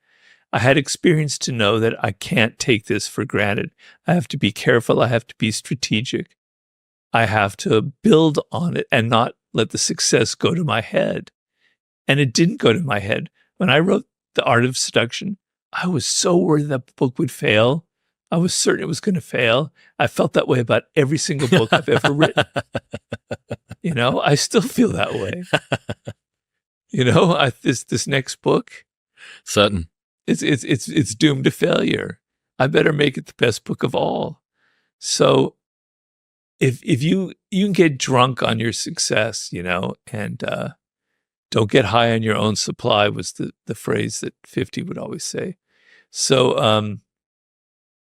I had experience to know that I can't take this for granted. I have to be careful. I have to be strategic. I have to build on it and not let the success go to my head. And it didn't go to my head. When I wrote The Art of Seduction, I was so worried that book would fail. I was certain it was going to fail. I felt that way about every single book I've ever written. I still feel that way. This next book, certain, it's doomed to failure. I better make it the best book of all. So, if you can get drunk on your success, and don't get high on your own supply was the phrase that 50 would always say. So,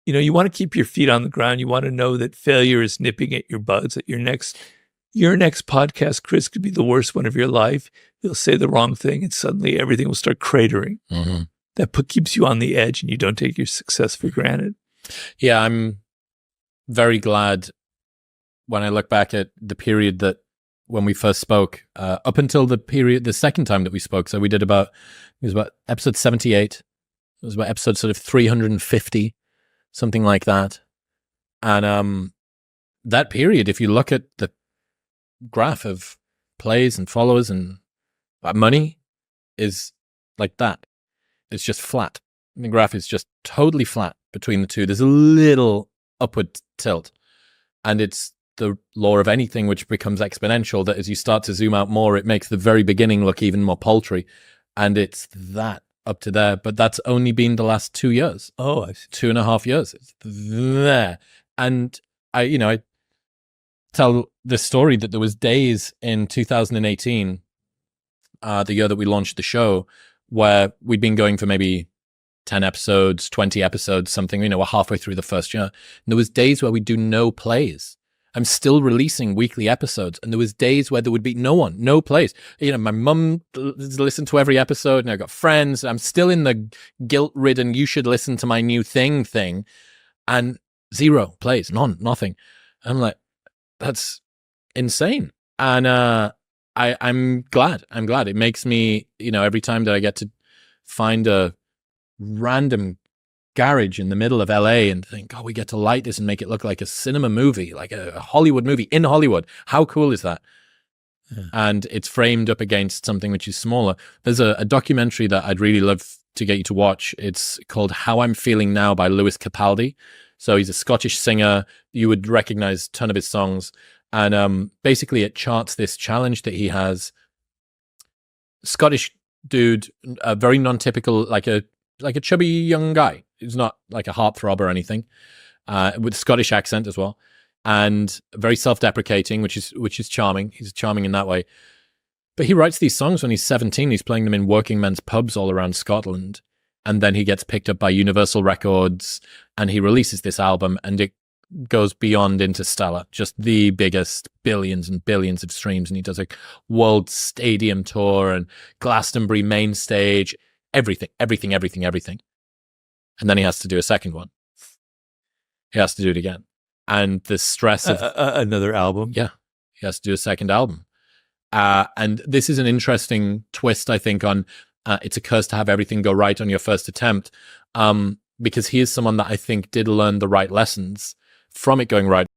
you want to keep your feet on the ground. You want to know that failure is nipping at your buds. That your next podcast, Chris, could be the worst one of your life. You'll say the wrong thing, and suddenly everything will start cratering. Mm-hmm. That keeps you on the edge, and you don't take your success for granted. Yeah, I'm very glad when I look back at the period that when we first spoke, up until the second time that we spoke. So it was about episode 78. It was about episode sort of 350. Something like that. And that period, if you look at the graph of plays and followers and money, is like that. It's just flat. The graph is just totally flat between the two. There's a little upward tilt. And it's the law of anything which becomes exponential, that as you start to zoom out more, it makes the very beginning look even more paltry. And it's that up to there, but that's only been the last 2 years. Oh, I see. 2.5 years. It's there. And I tell this story that there was days in 2018, the year that we launched the show, where we'd been going for maybe 10 episodes, 20 episodes, something, we're halfway through the first year. And there was days where we'd do no plays. I'm still releasing weekly episodes, and there was days where there would be no plays. My mum listened to every episode, and I got friends. I'm still in the guilt-ridden, you should listen to my new thing, and 0 plays, nothing. I'm like, that's insane. And I'm glad. It makes me, every time that I get to find a random garage in the middle of LA and think, we get to light this and make it look like a cinema movie, like a Hollywood movie in Hollywood. How cool is that? Yeah. And it's framed up against something which is smaller. There's a documentary that I'd really love to get you to watch. It's called How I'm Feeling Now by Lewis Capaldi. So he's a Scottish singer. You would recognize a ton of his songs. And basically it charts this challenge that he has. Scottish dude, a very non-typical, like a chubby young guy. He's not like a heartthrob or anything, with Scottish accent as well, and very self-deprecating, which is charming. He's charming in that way. But he writes these songs when he's 17. He's playing them in working men's pubs all around Scotland. And then he gets picked up by Universal Records and he releases this album, and it goes beyond interstellar, just the biggest, billions and billions of streams. And he does a world stadium tour and Glastonbury main stage, everything. And then he has to do a second one. He has to do it again. And the stress of another album. Yeah. He has to do a second album. And this is an interesting twist, I think, on it's a curse to have everything go right on your first attempt, because he is someone that I think did learn the right lessons from it going right.